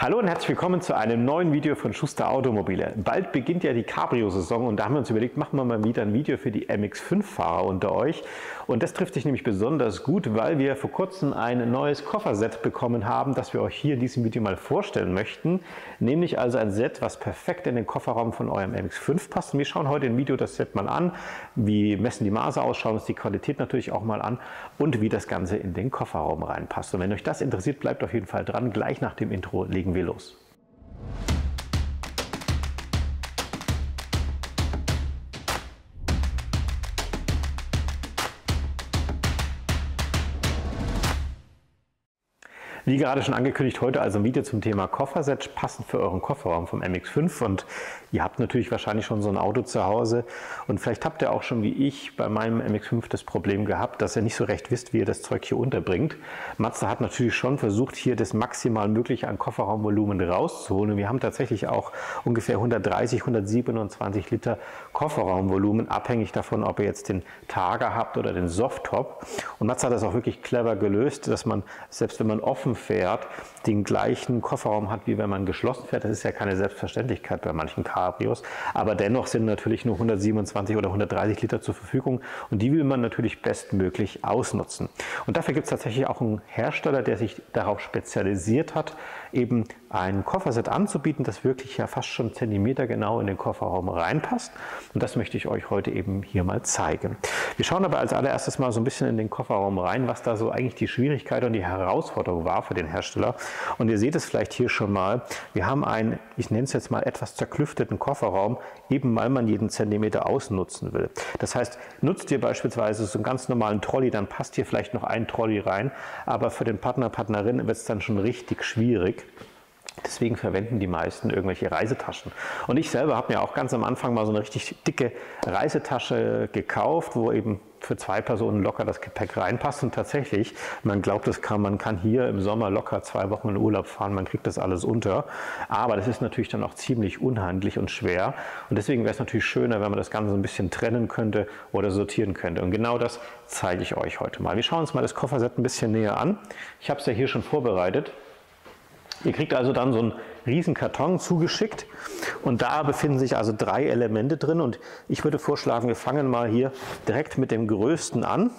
Hallo und herzlich willkommen zu einem neuen Video von Schuster Automobile. Bald beginnt ja die Cabrio-Saison und da haben wir uns überlegt, machen wir mal wieder ein Video für die MX5-Fahrer unter euch. Und das trifft sich nämlich besonders gut, weil wir vor kurzem ein neues Kofferset bekommen haben, das wir euch hier in diesem Video mal vorstellen möchten. Nämlich also ein Set, was perfekt in den Kofferraum von eurem MX5 passt. Und wir schauen heute im Video das Set mal an, wie messen die Maße aus, schauen uns die Qualität natürlich auch mal an und wie das Ganze in den Kofferraum reinpasst. Und wenn euch das interessiert, bleibt auf jeden Fall dran. Gleich nach dem Intro legen wir los. Wie gerade schon angekündigt, heute also ein Video zum Thema Kofferset, passend für euren Kofferraum vom MX5. Und ihr habt natürlich wahrscheinlich schon so ein Auto zu Hause und vielleicht habt ihr auch schon wie ich bei meinem MX5 das Problem gehabt, dass ihr nicht so recht wisst, wie ihr das Zeug hier unterbringt. Mazda hat natürlich schon versucht, hier das maximal mögliche an Kofferraumvolumen rauszuholen. Und wir haben tatsächlich auch ungefähr 130, 127 Liter Kofferraumvolumen, abhängig davon, ob ihr jetzt den Targa habt oder den Softtop. Und Mazda hat das auch wirklich clever gelöst, dass man, selbst wenn man offen fährt, den gleichen Kofferraum hat, wie wenn man geschlossen fährt. Das ist ja keine Selbstverständlichkeit bei manchen Cabrios, aber dennoch sind natürlich nur 127 oder 130 Liter zur Verfügung und die will man natürlich bestmöglich ausnutzen. Und dafür gibt es tatsächlich auch einen Hersteller, der sich darauf spezialisiert hat, eben ein Kofferset anzubieten, das wirklich ja fast schon zentimetergenau in den Kofferraum reinpasst. Und das möchte ich euch heute eben hier mal zeigen. Wir schauen aber als allererstes mal so ein bisschen in den Kofferraum rein, was da so eigentlich die Schwierigkeit und die Herausforderung war für den Hersteller. Und ihr seht es vielleicht hier schon mal, wir haben einen, ich nenne es jetzt mal etwas zerklüfteten Kofferraum, eben weil man jeden Zentimeter ausnutzen will. Das heißt, nutzt ihr beispielsweise so einen ganz normalen Trolley, dann passt hier vielleicht noch ein Trolley rein, aber für den Partner, Partnerin wird es dann schon richtig schwierig. Deswegen verwenden die meisten irgendwelche Reisetaschen. Und ich selber habe mir auch ganz am Anfang mal so eine richtig dicke Reisetasche gekauft, wo eben für 2 Personen locker das Gepäck reinpasst. Und tatsächlich, man glaubt, man kann hier im Sommer locker 2 Wochen in Urlaub fahren, man kriegt das alles unter. Aber das ist natürlich dann auch ziemlich unhandlich und schwer. Und deswegen wäre es natürlich schöner, wenn man das Ganze so ein bisschen trennen könnte oder sortieren könnte. Und genau das zeige ich euch heute mal. Wir schauen uns mal das Kofferset ein bisschen näher an. Ich habe es ja hier schon vorbereitet. Ihr kriegt also dann so einen riesen Karton zugeschickt und da befinden sich also 3 Elemente drin und ich würde vorschlagen, wir fangen mal hier direkt mit dem größten an.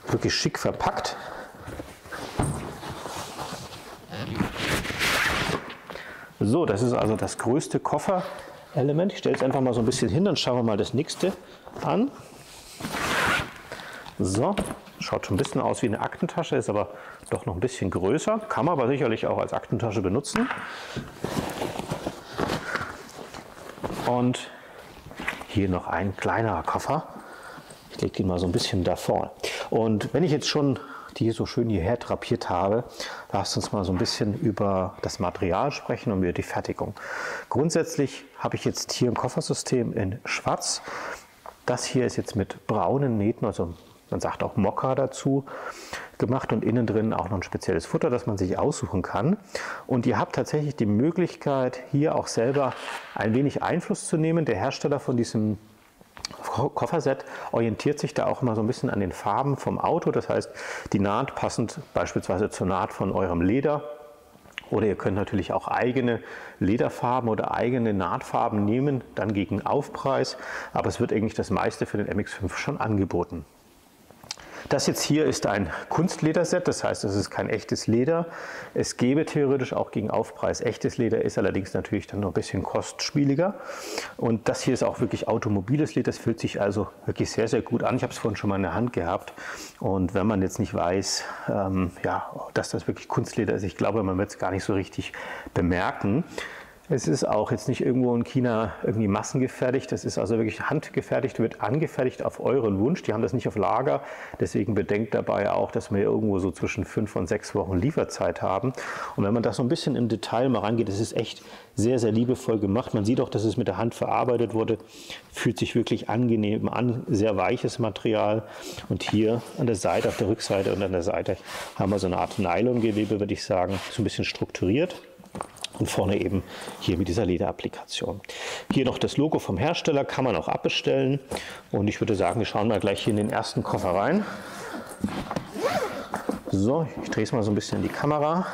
Wirklich schick verpackt. So, das ist also das größte Kofferelement. Ich stelle es einfach mal so ein bisschen hin, dann schauen wir mal das nächste an. So, schaut schon ein bisschen aus wie eine Aktentasche, ist aber doch noch ein bisschen größer. Kann man aber sicherlich auch als Aktentasche benutzen. Und hier noch ein kleinerer Koffer. Ich lege den mal so ein bisschen davor. Und wenn ich jetzt schon die hier so schön hierher drapiert habe, lasst uns mal so ein bisschen über das Material sprechen und über die Fertigung. Grundsätzlich habe ich jetzt hier ein Koffersystem in Schwarz. Das hier ist jetzt mit braunen Nähten, also man sagt auch Mokka dazu, gemacht und innen drin auch noch ein spezielles Futter, das man sich aussuchen kann. Und ihr habt tatsächlich die Möglichkeit, hier auch selber ein wenig Einfluss zu nehmen. Der Hersteller von diesem Kofferset orientiert sich da auch mal so ein bisschen an den Farben vom Auto. Das heißt, die Naht passend beispielsweise zur Naht von eurem Leder. Oder ihr könnt natürlich auch eigene Lederfarben oder eigene Nahtfarben nehmen, dann gegen Aufpreis. Aber es wird eigentlich das meiste für den MX5 schon angeboten. Das jetzt hier ist ein Kunstlederset, das heißt, es ist kein echtes Leder. Es gäbe theoretisch auch gegen Aufpreis echtes Leder, ist allerdings natürlich dann noch ein bisschen kostspieliger. Und das hier ist auch wirklich automobiles Leder, das fühlt sich also wirklich sehr, sehr gut an. Ich habe es vorhin schon mal in der Hand gehabt und wenn man jetzt nicht weiß, ja, dass das wirklich Kunstleder ist, ich glaube, man wird es gar nicht so richtig bemerken. Es ist auch jetzt nicht irgendwo in China irgendwie massengefertigt, das ist also wirklich handgefertigt, wird angefertigt auf euren Wunsch. Die haben das nicht auf Lager, deswegen bedenkt dabei auch, dass wir irgendwo so zwischen 5 und 6 Wochen Lieferzeit haben. Und wenn man das so ein bisschen im Detail mal rangeht, das ist echt sehr, sehr liebevoll gemacht. Man sieht auch, dass es mit der Hand verarbeitet wurde, fühlt sich wirklich angenehm an, sehr weiches Material. Und hier an der Seite, auf der Rückseite und an der Seite haben wir so eine Art Nylongewebe, würde ich sagen, so ein bisschen strukturiert. Und vorne eben hier mit dieser Lederapplikation. Hier noch das Logo vom Hersteller, kann man auch abbestellen. Und ich würde sagen, wir schauen mal gleich hier in den ersten Koffer rein. So, ich drehe es mal so ein bisschen in die Kamera.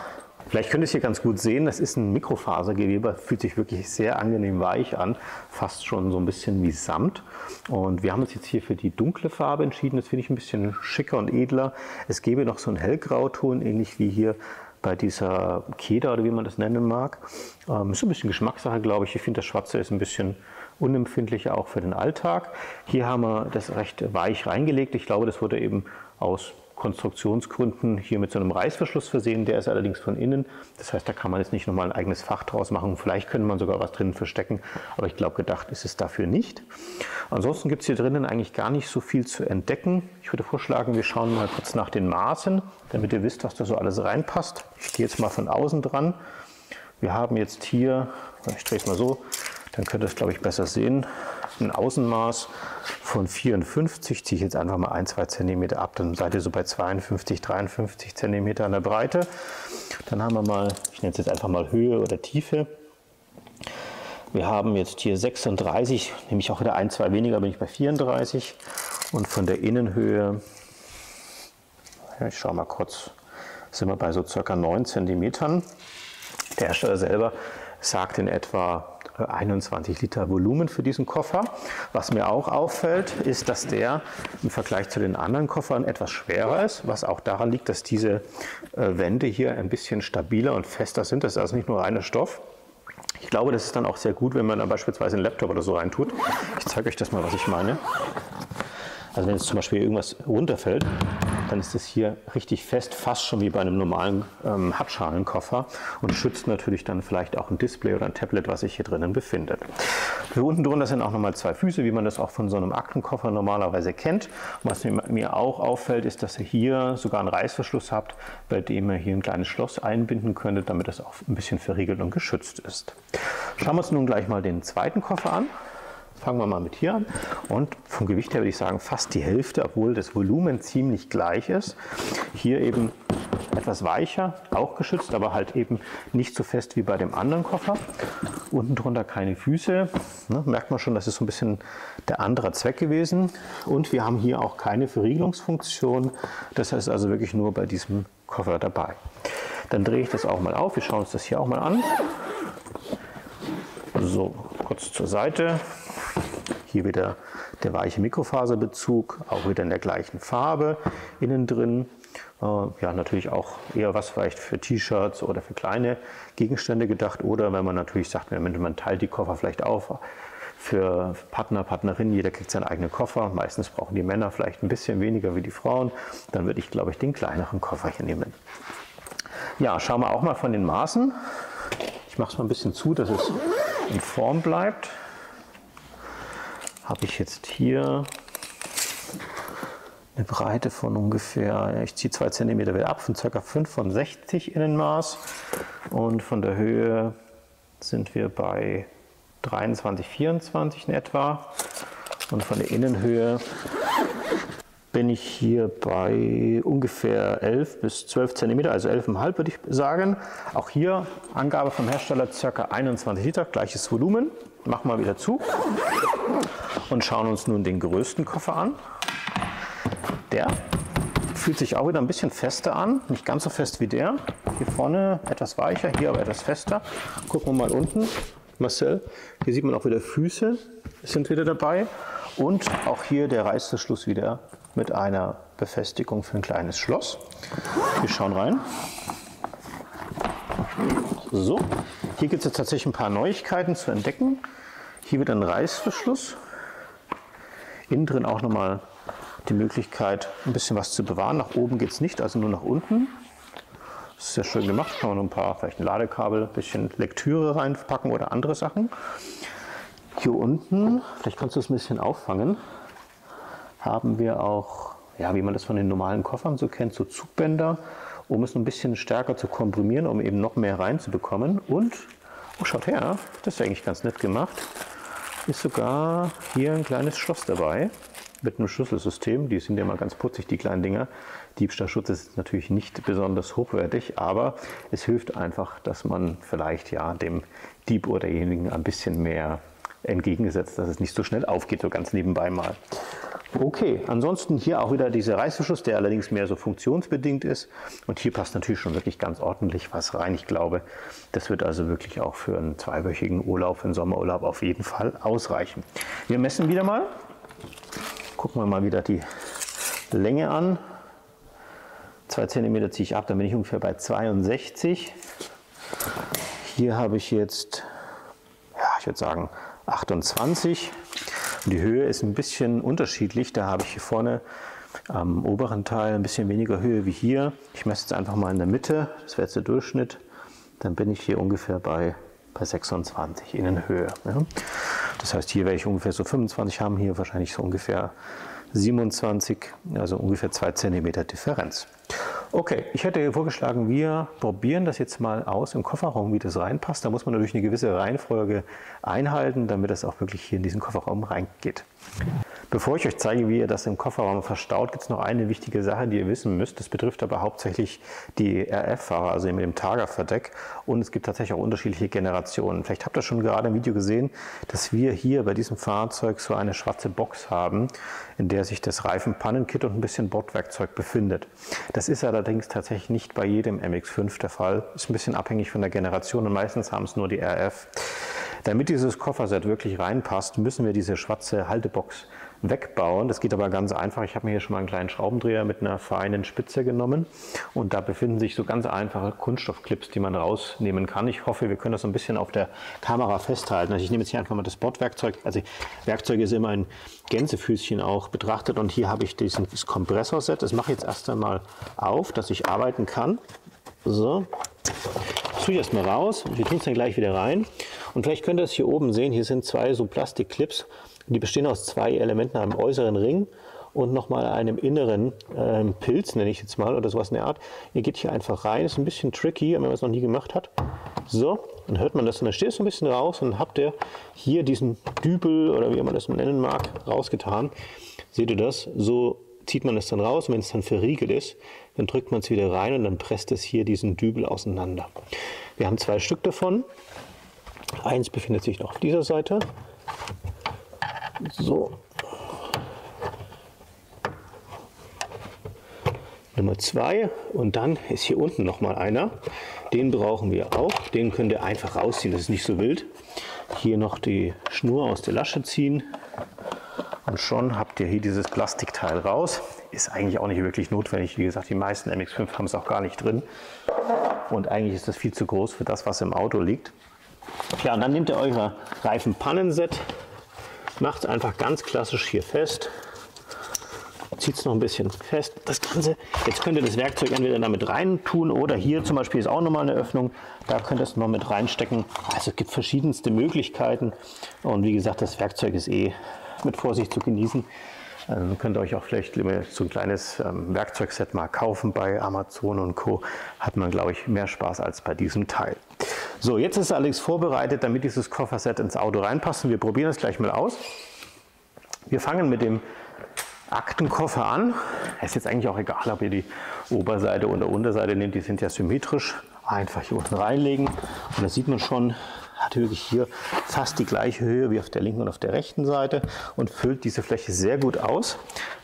Vielleicht könnt ihr es hier ganz gut sehen, das ist ein Mikrofasergewebe, fühlt sich wirklich sehr angenehm weich an, fast schon so ein bisschen wie Samt. Und wir haben uns jetzt hier für die dunkle Farbe entschieden, das finde ich ein bisschen schicker und edler. Es gäbe noch so einen Hellgrauton, ähnlich wie hier bei dieser Keda oder wie man das nennen mag. Ist so ein bisschen Geschmackssache, glaube ich. Ich finde, das Schwarze ist ein bisschen unempfindlicher auch für den Alltag. Hier haben wir das recht weich reingelegt. Ich glaube, das wurde eben aus Konstruktionsgründen hier mit so einem Reißverschluss versehen. Der ist allerdings von innen. Das heißt, da kann man jetzt nicht nochmal ein eigenes Fach draus machen. Vielleicht könnte man sogar was drinnen verstecken. Aber ich glaube, gedacht ist es dafür nicht. Ansonsten gibt es hier drinnen eigentlich gar nicht so viel zu entdecken. Ich würde vorschlagen, wir schauen mal kurz nach den Maßen, damit ihr wisst, was da so alles reinpasst. Ich gehe jetzt mal von außen dran. Wir haben jetzt hier, ich drehe es mal so, dann könnt ihr es, glaube ich, besser sehen, ein Außenmaß von 54, ziehe ich jetzt einfach mal 1-2 cm ab, dann seid ihr so bei 52, 53 cm an der Breite. Dann haben wir mal, ich nenne es jetzt einfach mal Höhe oder Tiefe. Wir haben jetzt hier 36, nehme ich auch wieder 1-2 weniger, bin ich bei 34. Und von der Innenhöhe, ja, ich schaue mal kurz, sind wir bei so ca. 9 cm. Der Hersteller selber sagt in etwa 21 Liter Volumen für diesen Koffer. Was mir auch auffällt, ist, dass der im Vergleich zu den anderen Koffern etwas schwerer ist, was auch daran liegt, dass diese Wände hier ein bisschen stabiler und fester sind. Das ist also nicht nur reiner Stoff. Ich glaube, das ist dann auch sehr gut, wenn man da beispielsweise einen Laptop oder so reintut. Ich zeige euch das mal, was ich meine. Also wenn jetzt zum Beispiel irgendwas runterfällt, dann ist es hier richtig fest, fast schon wie bei einem normalen Hartschalenkoffer und schützt natürlich dann vielleicht auch ein Display oder ein Tablet, was sich hier drinnen befindet. Hier unten drunter sind auch nochmal 2 Füße, wie man das auch von so einem Aktenkoffer normalerweise kennt. Und was mir auch auffällt, ist, dass ihr hier sogar einen Reißverschluss habt, bei dem ihr hier ein kleines Schloss einbinden könntet, damit das auch ein bisschen verriegelt und geschützt ist. Schauen wir uns nun gleich mal den zweiten Koffer an. Fangen wir mal mit hier an und vom Gewicht her würde ich sagen fast die Hälfte, obwohl das Volumen ziemlich gleich ist. Hier eben etwas weicher, auch geschützt, aber halt eben nicht so fest wie bei dem anderen Koffer. Unten drunter keine Füße, ne, merkt man schon, das ist so ein bisschen der andere Zweck gewesen. Und wir haben hier auch keine Verriegelungsfunktion, das heißt also wirklich nur bei diesem Koffer dabei. Dann drehe ich das auch mal auf, wir schauen uns das hier auch mal an. So, kurz zur Seite. Hier wieder der weiche Mikrofaserbezug, auch wieder in der gleichen Farbe innen drin. Ja, natürlich auch eher was vielleicht für T-Shirts oder für kleine Gegenstände gedacht. Oder wenn man natürlich sagt, man teilt die Koffer vielleicht auf für Partner, Partnerinnen, jeder kriegt seinen eigenen Koffer. Meistens brauchen die Männer vielleicht ein bisschen weniger wie die Frauen. Dann würde ich, glaube ich, den kleineren Koffer hier nehmen. Ja, schauen wir auch mal von den Maßen. Ich mache es mal ein bisschen zu, dass es in Form bleibt. Habe ich jetzt hier eine Breite von ungefähr, ich ziehe 2 cm wieder ab, von ca. 65 Innenmaß und von der Höhe sind wir bei 23, 24 in etwa und von der Innenhöhe bin ich hier bei ungefähr 11 bis 12 cm, also 11,5 würde ich sagen. Auch hier Angabe vom Hersteller ca. 21 Liter, gleiches Volumen. Machen wir wieder zu und schauen uns nun den größten Koffer an. Der fühlt sich auch wieder ein bisschen fester an, nicht ganz so fest wie der. Hier vorne etwas weicher, hier aber etwas fester. Gucken wir mal unten, Marcel, hier sieht man auch wieder Füße sind wieder dabei und auch hier der Reißverschluss wieder mit einer Befestigung für ein kleines Schloss. Wir schauen rein. So, hier gibt es jetzt tatsächlich ein paar Neuigkeiten zu entdecken. Hier wird ein Reißverschluss. Innen drin auch nochmal die Möglichkeit, ein bisschen was zu bewahren. Nach oben geht es nicht, also nur nach unten. Das ist sehr schön gemacht. Kann man noch ein paar, vielleicht ein Ladekabel, ein bisschen Lektüre reinpacken oder andere Sachen. Hier unten, vielleicht kannst du es ein bisschen auffangen, haben wir auch, ja, wie man das von den normalen Koffern so kennt, so Zugbänder, um es ein bisschen stärker zu komprimieren, um eben noch mehr reinzubekommen. Und, oh, schaut her, das ist eigentlich ganz nett gemacht, ist sogar hier ein kleines Schloss dabei mit einem Schlüsselsystem. Die sind ja mal ganz putzig, die kleinen Dinger. Diebstahlschutz ist natürlich nicht besonders hochwertig, aber es hilft einfach, dass man vielleicht ja dem Dieb oder derjenigen ein bisschen mehr entgegengesetzt, dass es nicht so schnell aufgeht, so ganz nebenbei mal. Okay, ansonsten hier auch wieder dieser Reißverschluss, der allerdings mehr so funktionsbedingt ist. Und hier passt natürlich schon wirklich ganz ordentlich was rein. Ich glaube, das wird also wirklich auch für einen zweiwöchigen Urlaub, für einen Sommerurlaub auf jeden Fall ausreichen. Wir messen wieder mal. Gucken wir mal wieder die Länge an. 2 cm ziehe ich ab, dann bin ich ungefähr bei 62. Hier habe ich jetzt, ja, ich würde sagen 28. Und die Höhe ist ein bisschen unterschiedlich. Da habe ich hier vorne am oberen Teil ein bisschen weniger Höhe wie hier. Ich messe jetzt einfach mal in der Mitte, das wäre jetzt der Durchschnitt. Dann bin ich hier ungefähr bei 26 in der Höhe. Ja. Das heißt, hier werde ich ungefähr so 25 haben, hier wahrscheinlich so ungefähr 27, also ungefähr 2 cm Differenz. Okay, ich hätte vorgeschlagen, wir probieren das jetzt mal aus im Kofferraum, wie das reinpasst. Da muss man natürlich eine gewisse Reihenfolge einhalten, damit das auch wirklich hier in diesen Kofferraum reingeht. Bevor ich euch zeige, wie ihr das im Kofferraum verstaut, gibt es noch eine wichtige Sache, die ihr wissen müsst. Das betrifft aber hauptsächlich die RF-Fahrer, also mit dem Targa-Verdeck. Und es gibt tatsächlich auch unterschiedliche Generationen. Vielleicht habt ihr schon gerade im Video gesehen, dass wir hier bei diesem Fahrzeug so eine schwarze Box haben, in der sich das Reifenpannenkit und ein bisschen Bordwerkzeug befindet. Das ist allerdings tatsächlich nicht bei jedem MX5 der Fall. Ist ein bisschen abhängig von der Generation und meistens haben es nur die RF. Damit dieses Kofferset wirklich reinpasst, müssen wir diese schwarze Haltebox wegbauen. Das geht aber ganz einfach. Ich habe mir hier schon mal einen kleinen Schraubendreher mit einer feinen Spitze genommen und da befinden sich so ganz einfache Kunststoffclips, die man rausnehmen kann. Ich hoffe, wir können das so ein bisschen auf der Kamera festhalten. Also ich nehme jetzt hier einfach mal das Bordwerkzeug. Also Werkzeug ist immer ein Gänsefüßchen auch betrachtet und hier habe ich dieses Kompressorset. Das mache ich jetzt erst einmal auf, dass ich arbeiten kann. So. Das tue ich erstmal raus und wir tun es dann gleich wieder rein. Und vielleicht könnt ihr es hier oben sehen, hier sind zwei so Plastikclips. Die bestehen aus 2 Elementen, einem äußeren Ring und nochmal einem inneren Pilz, nenne ich jetzt mal, oder sowas in der Art. Ihr geht hier einfach rein, ist ein bisschen tricky, wenn man es noch nie gemacht hat. So, dann hört man das und dann steht es so ein bisschen raus und dann habt ihr hier diesen Dübel oder wie man das nennen mag, rausgetan. Seht ihr das? So zieht man es dann raus und wenn es dann verriegelt ist, dann drückt man es wieder rein und dann presst es hier diesen Dübel auseinander. Wir haben 2 Stück davon. Eins befindet sich noch auf dieser Seite. So. Nummer 2 und dann ist hier unten noch mal einer. Den brauchen wir auch. Den könnt ihr einfach rausziehen, das ist nicht so wild. Hier noch die Schnur aus der Lasche ziehen und schon habt ihr hier dieses Plastikteil raus. Ist eigentlich auch nicht wirklich notwendig. Wie gesagt, die meisten MX5 haben es auch gar nicht drin. Und eigentlich ist das viel zu groß für das, was im Auto liegt. Ja, und dann nehmt ihr euer Reifenpannenset, macht es einfach ganz klassisch hier fest, zieht es noch ein bisschen fest, das Ganze. Jetzt könnt ihr das Werkzeug entweder damit rein tun oder hier zum Beispiel ist auch nochmal eine Öffnung, da könnt ihr es noch mit reinstecken. Also es gibt verschiedenste Möglichkeiten und wie gesagt, das Werkzeug ist eh mit Vorsicht zu genießen. Also könnt ihr euch auch vielleicht so ein kleines Werkzeugset mal kaufen bei Amazon und Co. Hat man, glaube ich, mehr Spaß als bei diesem Teil. So, jetzt ist alles vorbereitet, damit dieses Kofferset ins Auto reinpasst. Und wir probieren es gleich mal aus. Wir fangen mit dem Aktenkoffer an. Es ist jetzt eigentlich auch egal, ob ihr die Oberseite oder Unterseite nehmt, die sind ja symmetrisch. Einfach hier unten reinlegen und da sieht man schon, hat wirklich hier fast die gleiche Höhe wie auf der linken und auf der rechten Seite und füllt diese Fläche sehr gut aus.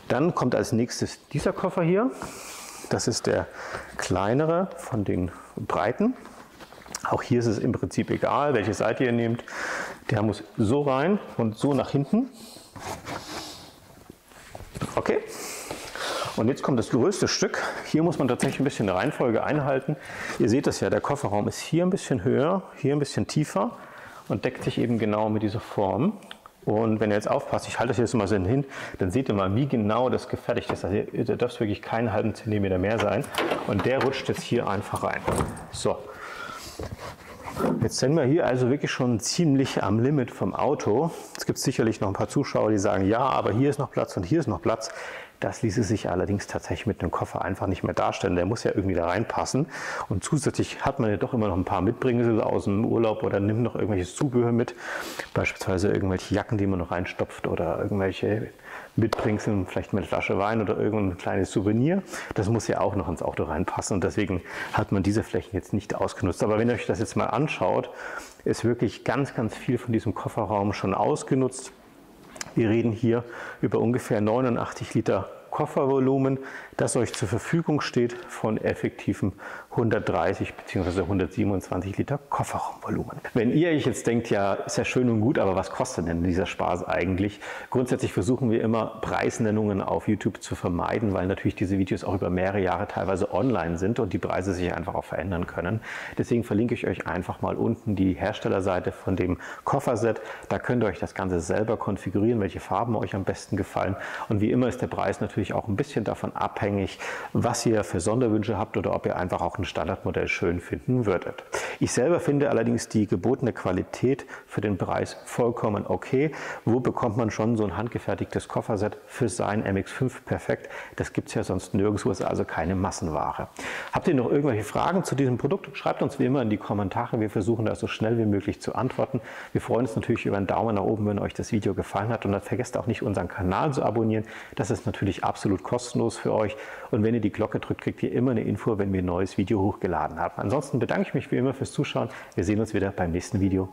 Dann kommt als nächstes dieser Koffer hier. Das ist der kleinere von den breiten. Auch hier ist es im Prinzip egal, welche Seite ihr nehmt. Der muss so rein und so nach hinten. Okay. Und jetzt kommt das größte Stück. Hier muss man tatsächlich ein bisschen eine Reihenfolge einhalten. Ihr seht das ja, der Kofferraum ist hier ein bisschen höher, hier ein bisschen tiefer und deckt sich eben genau mit dieser Form. Und wenn ihr jetzt aufpasst, ich halte das jetzt mal so hin, dann seht ihr mal, wie genau das gefertigt ist. Also da darf es wirklich keinen halben Zentimeter mehr sein. Und der rutscht jetzt hier einfach rein. So. Jetzt sind wir hier also wirklich schon ziemlich am Limit vom Auto. Es gibt sicherlich noch ein paar Zuschauer, die sagen, ja, aber hier ist noch Platz und hier ist noch Platz. Das ließe sich allerdings tatsächlich mit einem Koffer einfach nicht mehr darstellen. Der muss ja irgendwie da reinpassen. Und zusätzlich hat man ja doch immer noch ein paar Mitbringsel aus dem Urlaub oder nimmt noch irgendwelches Zubehör mit. Beispielsweise irgendwelche Jacken, die man noch reinstopft oder irgendwelche Mitbringsel, vielleicht mit Flasche Wein oder irgendein kleines Souvenir. Das muss ja auch noch ins Auto reinpassen und deswegen hat man diese Flächen jetzt nicht ausgenutzt. Aber wenn ihr euch das jetzt mal anschaut, ist wirklich ganz, ganz viel von diesem Kofferraum schon ausgenutzt. Wir reden hier über ungefähr 89 Liter Koffervolumen, das euch zur Verfügung steht von effektivem 130 bzw. 127 Liter Kofferraumvolumen. Wenn ihr euch jetzt denkt, ja, ist ja schön und gut, aber was kostet denn dieser Spaß eigentlich? Grundsätzlich versuchen wir immer, Preisnennungen auf YouTube zu vermeiden, weil natürlich diese Videos auch über mehrere Jahre teilweise online sind und die Preise sich einfach auch verändern können. Deswegen verlinke ich euch einfach mal unten die Herstellerseite von dem Kofferset. Da könnt ihr euch das Ganze selber konfigurieren, welche Farben euch am besten gefallen. Und wie immer ist der Preis natürlich auch ein bisschen davon abhängig, was ihr für Sonderwünsche habt oder ob ihr einfach auch ein Standardmodell schön finden würdet. Ich selber finde allerdings die gebotene Qualität für den Preis vollkommen okay. Wo bekommt man schon so ein handgefertigtes Kofferset für sein MX5 perfekt? Das gibt es ja sonst nirgendwo, ist also keine Massenware. Habt ihr noch irgendwelche Fragen zu diesem Produkt? Schreibt uns wie immer in die Kommentare. Wir versuchen da so schnell wie möglich zu antworten. Wir freuen uns natürlich über einen Daumen nach oben, wenn euch das Video gefallen hat. Und dann vergesst auch nicht, unseren Kanal zu abonnieren. Das ist natürlich absolut kostenlos für euch. Und wenn ihr die Glocke drückt, kriegt ihr immer eine Info, wenn wir ein neues Video hochgeladen haben. Ansonsten bedanke ich mich wie immer fürs Zuschauen. Wir sehen uns wieder beim nächsten Video.